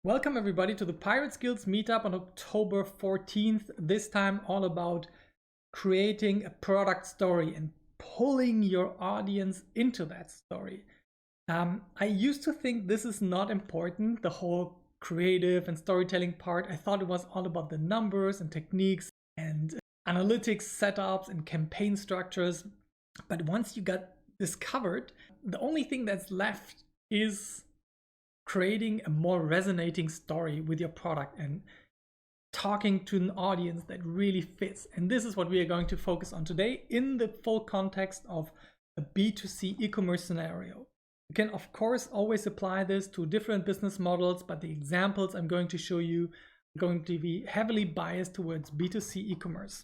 Welcome everybody to the Pirate Skills meetup on October 14th. This time all about creating a product story and pulling your audience into that story. I used to think this is not important, the whole creative and storytelling part. I thought it was all about the numbers and techniques and analytics setups and campaign structures. But once you got this covered, the only thing that's left is creating a more resonating story with your product and talking to an audience that really fits. And this is what we are going to focus on today in the full context of a B2C e-commerce scenario. You can of course always apply this to different business models, but the examples I'm going to show you are going to be heavily biased towards B2C e-commerce.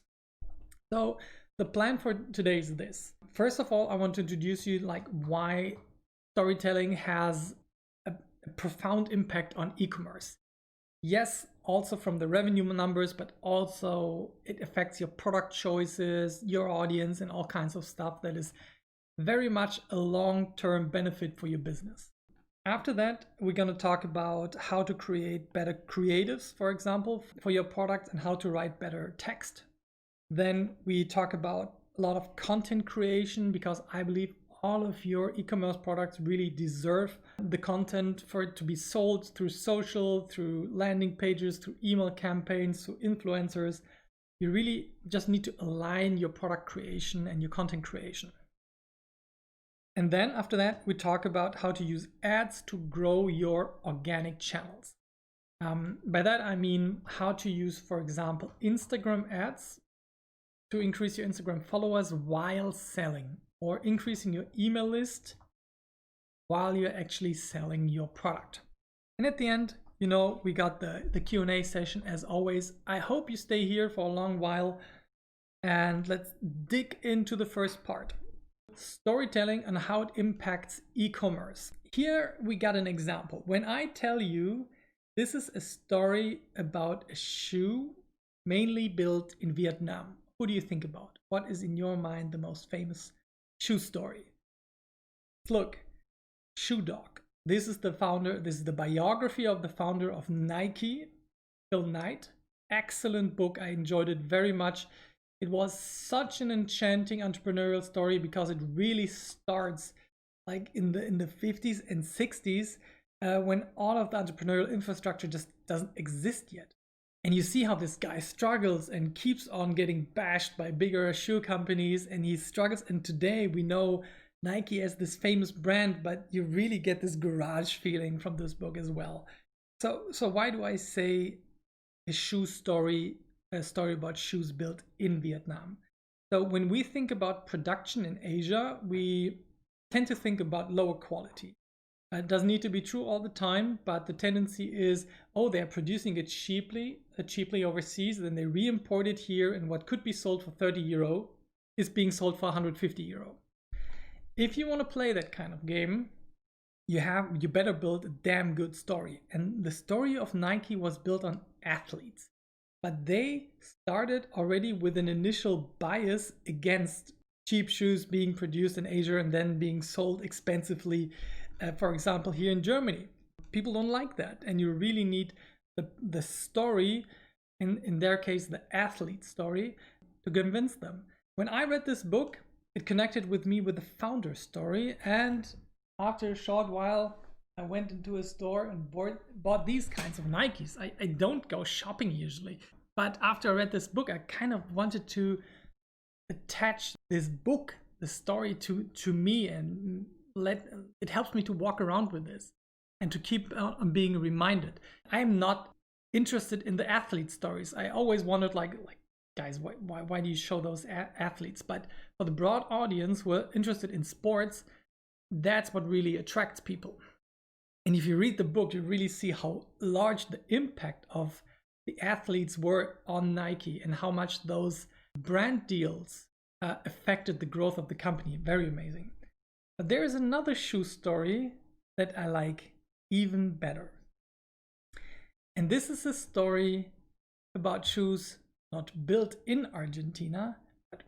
So the plan for today is this. First of all, I want to introduce you why storytelling has a profound impact on e-commerce. Yes, also from the revenue numbers, but also it affects your product choices, your audience, and all kinds of stuff that is very much a long-term benefit for your business. After that, we're going to talk about how to create better creatives, for example, for your product and how to write better text. Then we talk about a lot of content creation, because I believe all of your e-commerce products really deserve the content for it to be sold through social, through landing pages, through email campaigns, through influencers. You really just need to align your product creation and your content creation. And then after that, we talk about how to use ads to grow your organic channels. By that, I mean how to use, for example, Instagram ads to increase your Instagram followers while selling, or increasing your email list while you're actually selling your product. And at the end, we got the Q&A session as always. I hope you stay here for a long while, and let's dig into the first part. Storytelling and how it impacts e-commerce. Here we got an example. When I tell you this is a story about a shoe mainly built in Vietnam, who do you think about? What is in your mind the most famous shoe story? Look, Shoe Dog. This is the founder. This is the biography of the founder of Nike, Phil Knight. Excellent book. I enjoyed it very much. It was such an enchanting entrepreneurial story because it really starts like in the 50s and 60s when all of the entrepreneurial infrastructure just doesn't exist yet. And you see how this guy struggles and keeps on getting bashed by bigger shoe companies, and he struggles. And today we know Nike as this famous brand, but you really get this garage feeling from this book as well. So why do I say a shoe story, a story about shoes built in Vietnam? So when we think about production in Asia, we tend to think about lower quality. It doesn't need to be true all the time, but the tendency is, oh, they're producing it cheaply overseas, then they re-import it here, and what could be sold for 30 euro is being sold for 150 euro. If you want to play that kind of game, you better build a damn good story. And the story of Nike was built on athletes, but they started already with an initial bias against cheap shoes being produced in Asia and then being sold expensively. For example, here in Germany, people don't like that, and you really need the story, in their case, the athlete story, to convince them. When I read this book, it connected with me with the founder story, and after a short while, I went into a store and bought these kinds of Nikes. I don't go shopping usually, but after I read this book, I kind of wanted to attach this book, the story, to me, and it helps me to walk around with this and to keep on being reminded. I am not interested in the athlete stories. I always wondered, like guys, why do you show those athletes? But for the broad audience who are interested in sports, that's what really attracts people. And if you read the book, you really see how large the impact of the athletes were on Nike and how much those brand deals affected the growth of the company. Very amazing. But there is another shoe story that I like even better. And this is a story about shoes not built in Argentina, but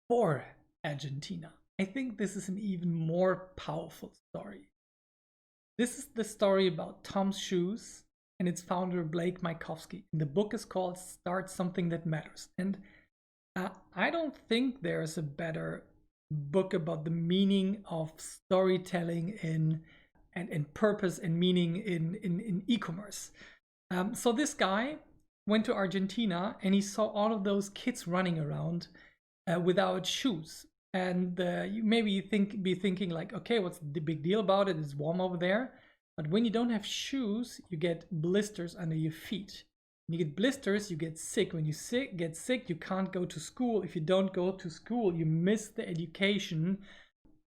for Argentina. I think this is an even more powerful story. This is the story about Tom's shoes and its founder Blake Mycoskie. And the book is called Start Something That Matters. And I don't think there's a better book about the meaning of storytelling and purpose and meaning in e-commerce. So this guy went to Argentina and he saw all of those kids running around without shoes. And you maybe be thinking like, okay, what's the big deal about it? It's warm over there. But when you don't have shoes, you get blisters under your feet. When you get blisters, you get sick. When you get sick, you can't go to school. If you don't go to school, you miss the education.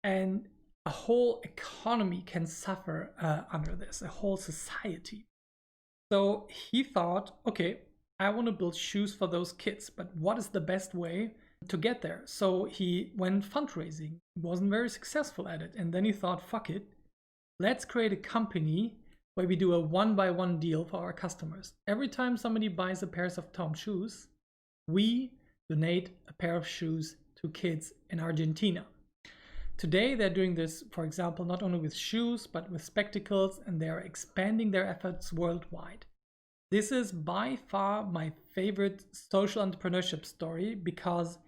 And a whole economy can suffer under this, a whole society. So he thought, okay, I want to build shoes for those kids, but what is the best way to get there? So he went fundraising, wasn't very successful at it. And then he thought, fuck it, let's create a company where we do a one-by-one deal for our customers. Every time somebody buys a pair of Tom shoes, we donate a pair of shoes to kids in Argentina. Today, they're doing this, for example, not only with shoes, but with spectacles, and they're expanding their efforts worldwide. This is by far my favorite social entrepreneurship story because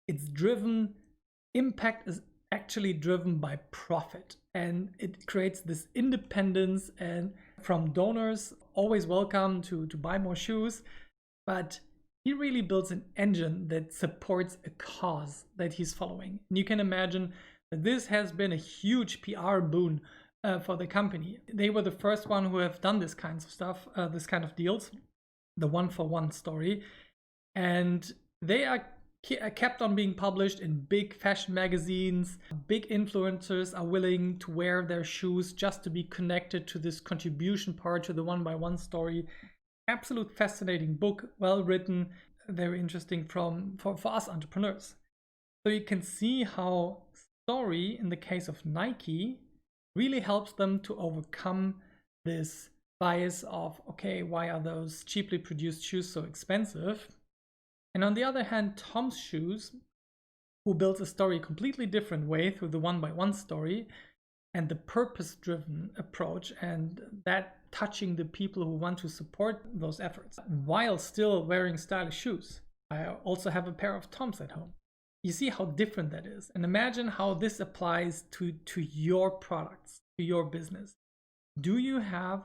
it's driven, impact is actually driven by profit, and it creates this independence and from donors, always welcome to buy more shoes, but he really builds an engine that supports a cause that he's following. And you can imagine that this has been a huge PR boon for the company. They were the first one who have done this kinds of stuff, this kind of deals, the one-for-one story. And they are kept on being published in big fashion magazines. Big influencers are willing to wear their shoes just to be connected to this contribution part, to the one-by-one story. Absolute fascinating book, well written, very interesting for us entrepreneurs. So you can see how story, in the case of Nike, really helps them to overcome this bias of, okay, why are those cheaply produced shoes so expensive? And on the other hand, Tom's Shoes, who builds a story a completely different way through the one-by-one story and the purpose-driven approach, and that touching the people who want to support those efforts while still wearing stylish shoes. I also have a pair of Toms at home. You see how different that is, and imagine how this applies to your products, to your business. Do you have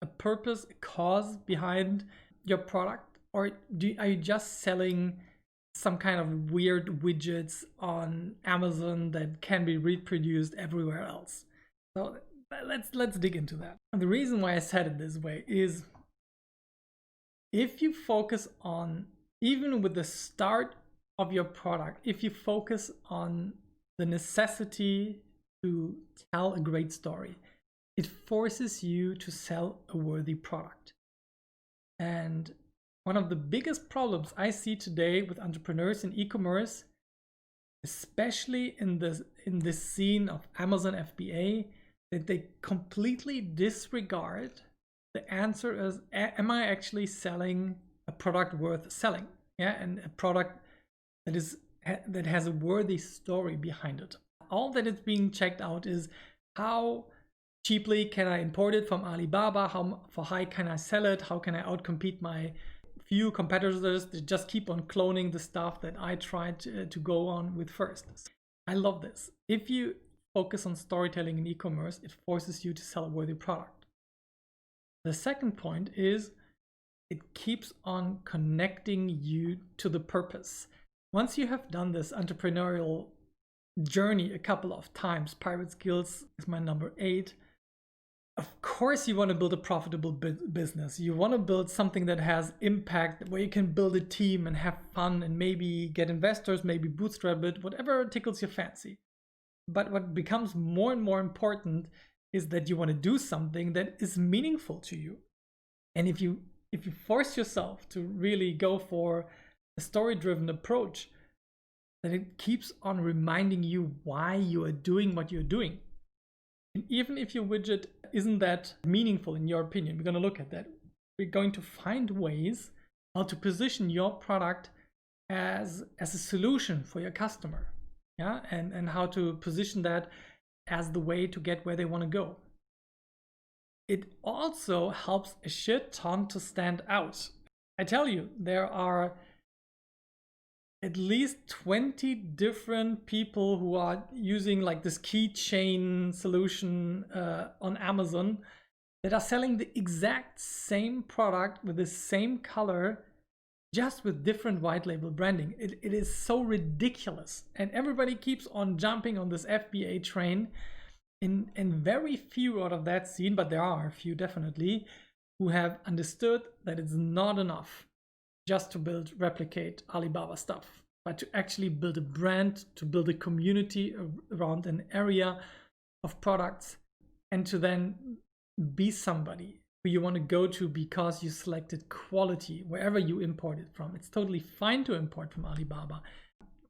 a purpose, a cause behind your product, or are you just selling some kind of weird widgets on Amazon that can be reproduced everywhere else? So let's dig into that. And the reason why I said it this way is, if you focus on, even with the start of your product, if you focus on the necessity to tell a great story, it forces you to sell a worthy product. And one of the biggest problems I see today with entrepreneurs in e-commerce, especially in this scene of Amazon FBA, that they completely disregard the answer as, am I actually selling a product worth selling? Yeah, and a product that has a worthy story behind it. All that is being checked out is, how cheaply can I import it from Alibaba? How for high can I sell it? How can I outcompete my few competitors that just keep on cloning the stuff that I tried to go on with first? I love this. If you focus on storytelling in e-commerce, it forces you to sell a worthy product. The second point is, it keeps on connecting you to the purpose. Once you have done this entrepreneurial journey a couple of times, Pirate Skills is my number 8. Of course, you want to build a profitable business. You want to build something that has impact, where you can build a team and have fun and maybe get investors, maybe bootstrap it, whatever tickles your fancy. But what becomes more and more important is that you want to do something that is meaningful to you. And if you force yourself to really go for a story-driven approach, then it keeps on reminding you why you are doing what you're doing. And even if your widget isn't that meaningful in your opinion, we're going to look at that. We're going to find ways how to position your product as a solution for your customer. Yeah, and how to position that as the way to get where they want to go. it also helps a shit ton to stand out. I tell you, there are at least 20 different people who are using like this keychain solution on Amazon that are selling the exact same product with the same color, just with different white label branding. It is so ridiculous. And everybody keeps on jumping on this FBA train. And very few out of that scene, but there are a few definitely, who have understood that it's not enough just to replicate Alibaba stuff, but to actually build a brand, to build a community around an area of products, and to then be somebody who you want to go to because you selected quality wherever you import it from. It's totally fine to import from Alibaba,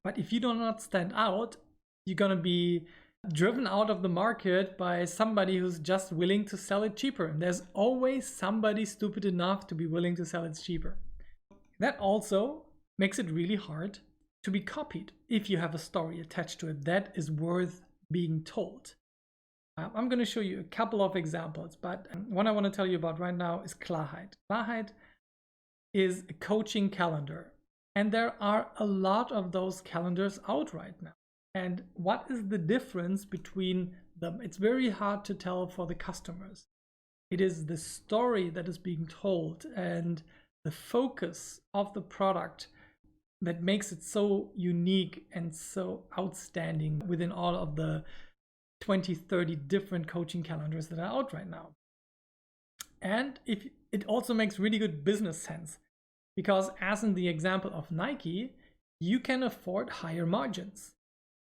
but if you do not stand out, you're going to be driven out of the market by somebody who's just willing to sell it cheaper. And there's always somebody stupid enough to be willing to sell it cheaper. That also makes it really hard to be copied if you have a story attached to it that is worth being told. I'm going to show you a couple of examples, but one I want to tell you about right now is Clyde. Clyde is a coaching calendar, and there are a lot of those calendars out right now. And what is the difference between them? It's very hard to tell for the customers. It is the story that is being told and the focus of the product that makes it so unique and so outstanding within all of the 20, 30 different coaching calendars that are out right now. And it also makes really good business sense, because as in the example of Nike, you can afford higher margins.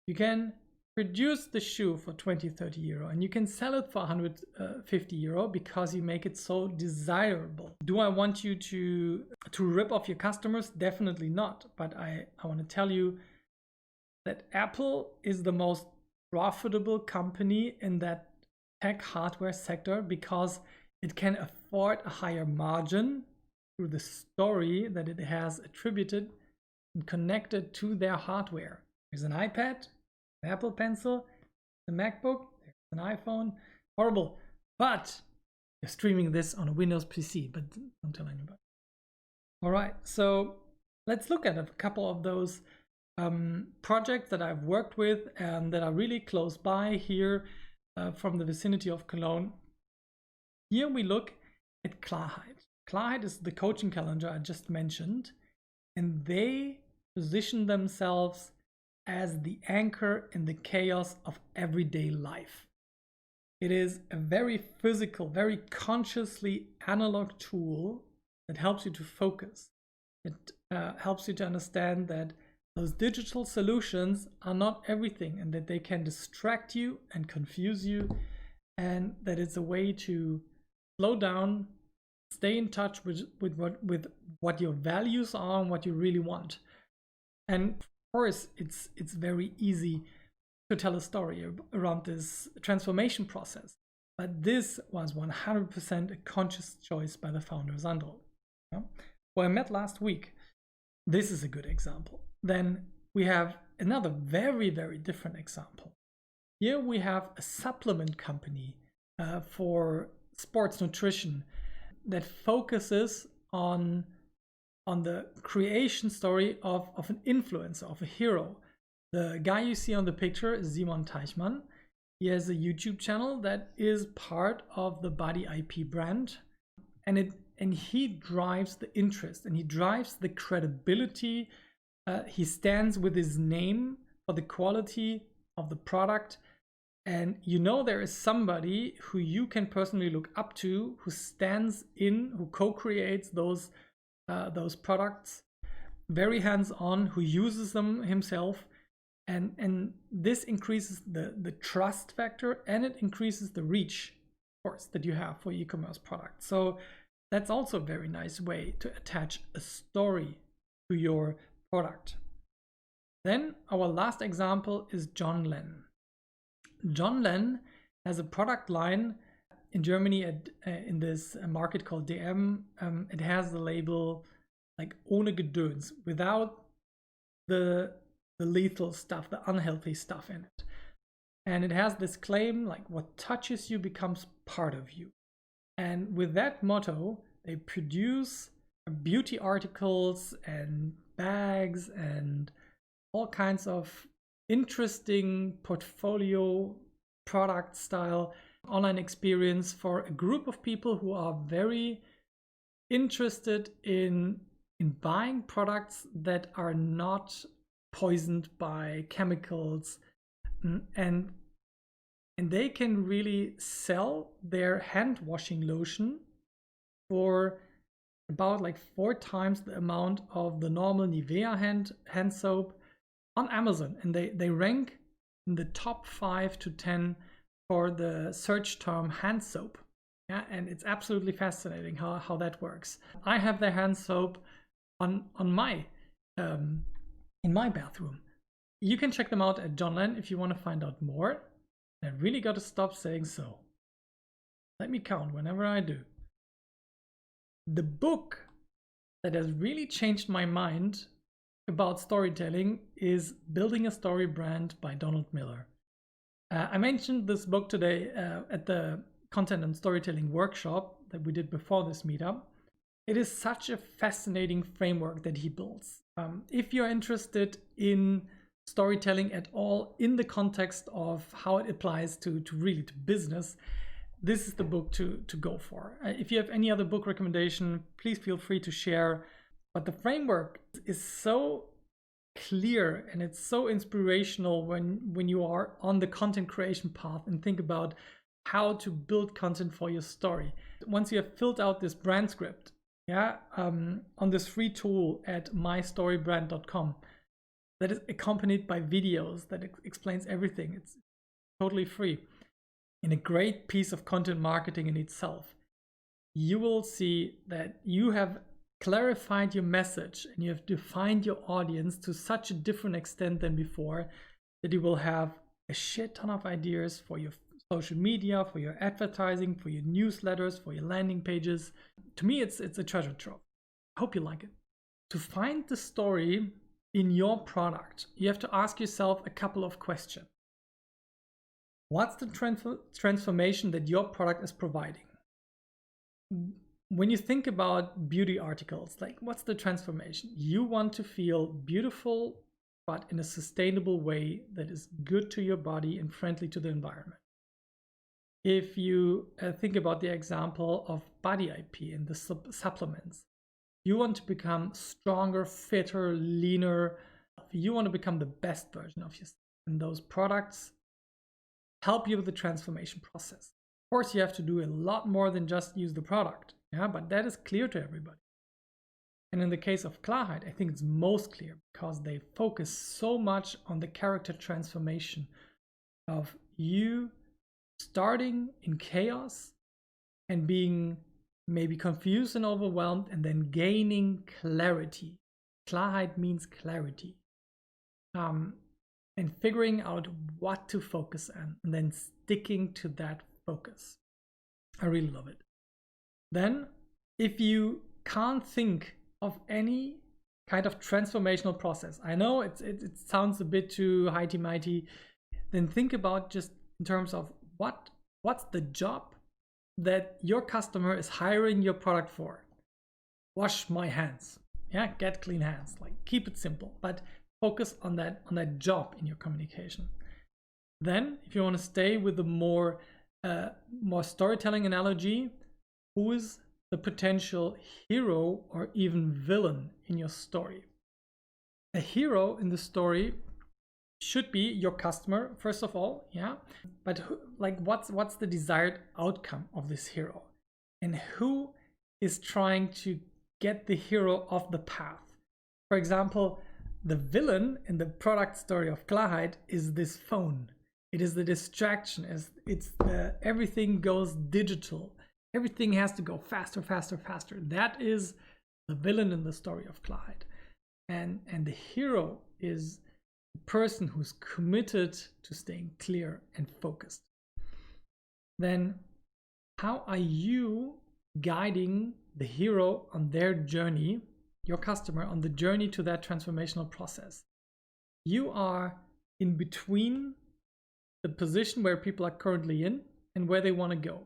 You can produce the shoe for 20, 30 euro and you can sell it for 150 euro because you make it so desirable. Do I want you to rip off your customers? Definitely not. But I want to tell you that Apple is the most profitable company in that tech hardware sector because it can afford a higher margin through the story that it has attributed and connected to their hardware. There's an iPad, an Apple Pencil, a MacBook, an iPhone. Horrible. But you're streaming this on a Windows PC, but don't tell anybody. All right, so let's look at a couple of those projects that I've worked with and that are really close by here from the vicinity of Cologne. Here we look at Clyde. Clyde is the coaching calendar I just mentioned, and they position themselves as the anchor in the chaos of everyday life. It is a very physical, very consciously analog tool that helps you to focus. It helps you to understand that those digital solutions are not everything, and that they can distract you and confuse you, and that it's a way to slow down, stay in touch with what your values are and what you really want. And of course, it's very easy to tell a story around this transformation process. But this was 100% a conscious choice by the founder, Sandro. Who I met last week. This is a good example. Then we have another very, very different example. Here we have a supplement company for sports nutrition that focuses on the creation story of an influencer, of a hero. The guy you see on the picture is Simon Teichmann. He has a YouTube channel that is part of the Body IP brand, and he drives the interest and he drives the credibility. He stands with his name for the quality of the product. And you know there is somebody who you can personally look up to, who stands in, who co-creates those products, very hands-on, who uses them himself. And this increases the trust factor, and it increases the reach, of course, that you have for e-commerce products. So that's also a very nice way to attach a story to your product. Then our last example is John Lennon. John Lennon has a product line in Germany in this market called DM. It has the label like ohne Gedöns, without the lethal stuff, the unhealthy stuff in it. And it has this claim like what touches you becomes part of you. And with that motto, they produce beauty articles and bags and all kinds of interesting portfolio product style online experience for a group of people who are very interested in buying products that are not poisoned by chemicals, and they can really sell their hand washing lotion for about like 4 times the amount of the normal Nivea hand soap on Amazon, and they rank in the top 5 to 10 for the search term hand soap. Yeah, and it's absolutely fascinating how that works. I have their hand soap on my in my bathroom. You can check them out at Johnland if you want to find out more. I really got to stop saying so. Let me count whenever I do. The book that has really changed my mind about storytelling is Building a Story Brand by Donald Miller. I mentioned this book today at the content and storytelling workshop that we did before this meetup. It is such a fascinating framework that he builds. If you're interested in storytelling at all in the context of how it applies to really to business, this is the book to go for. If you have any other book recommendation, please feel free to share. But the framework is so clear and it's so inspirational when you are on the content creation path and think about how to build content for your story. Once you have filled out this brand script, on this free tool at mystorybrand.com, that is accompanied by videos that explains everything. It's totally free. In a great piece of content marketing in itself, you will see that you have clarified your message and you have defined your audience to such a different extent than before that you will have a shit ton of ideas for your social media, for your advertising, for your newsletters, for your landing pages. To me, it's a treasure trove. I hope you like it. To find the story in your product, you have to ask yourself a couple of questions. What's the transformation that your product is providing? When you think about beauty articles, like what's the transformation? You want to feel beautiful, but in a sustainable way that is good to your body and friendly to the environment. If you think about the example of body IP and the supplements, you want to become stronger, fitter, leaner. You want to become the best version of yourself. And those products help you with the transformation process. Of course, you have to do a lot more than just use the product. But that is clear to everybody. And in the case of Clyde, I think it's most clear because they focus so much on the character transformation of you starting in chaos and being maybe confused and overwhelmed and then gaining clarity. Clyde means clarity. And figuring out what to focus on and then sticking to that focus. I really love it. Then, if you can't think of any kind of transformational process, I know it sounds a bit too highty-mighty, then think about just in terms of what's the job that your customer is hiring your product for. Wash my hands. Get clean hands. Like, keep it simple, but focus on that job in your communication. Then, if you want to stay with the more storytelling analogy, who is the potential hero or even villain in your story? A hero in the story should be your customer, first of all, but what's the desired outcome of this hero? And who is trying to get the hero off the path? For example, the villain in the product story of Clyde is this phone. It is the distraction. It's everything goes digital. Everything has to go faster, faster, faster. That is the villain in the story of Clyde. And the hero is the person who's committed to staying clear and focused. Then how are you guiding the hero on their journey, your customer on the journey to that transformational process? You are in between the position where people are currently in and where they want to go.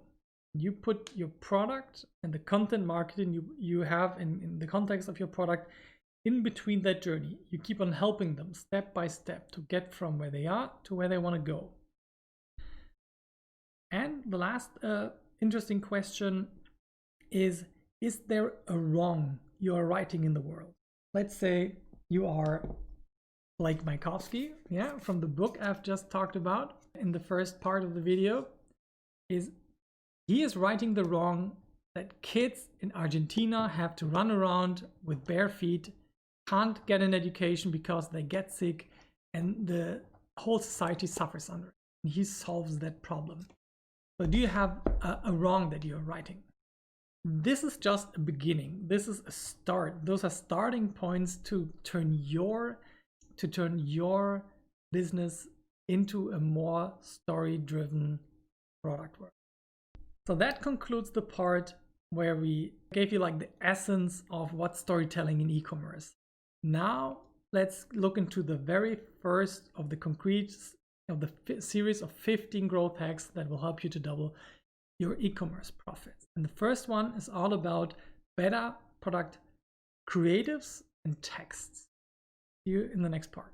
You put your product and the content marketing you have in the context of your product in between that journey. You keep on helping them step by step to get from where they are to where they want to go. And the last interesting question is there a wrong you are writing in the world? Let's say you are like Mayakovsky, yeah, from the book I've just talked about in the first part of the video. He is writing the wrong that kids in Argentina have to run around with bare feet, can't get an education because they get sick, and the whole society suffers under it. And he solves that problem. So do you have a wrong that you're writing? This is just a beginning. This is a start. Those are starting points to turn your business into a more story-driven product work. So that concludes the part where we gave you like the essence of what storytelling in e-commerce. Now let's look into the very first of the series of 15 growth hacks that will help you to double your e-commerce profits. And the first one is all about better product creatives and texts. See you in the next part.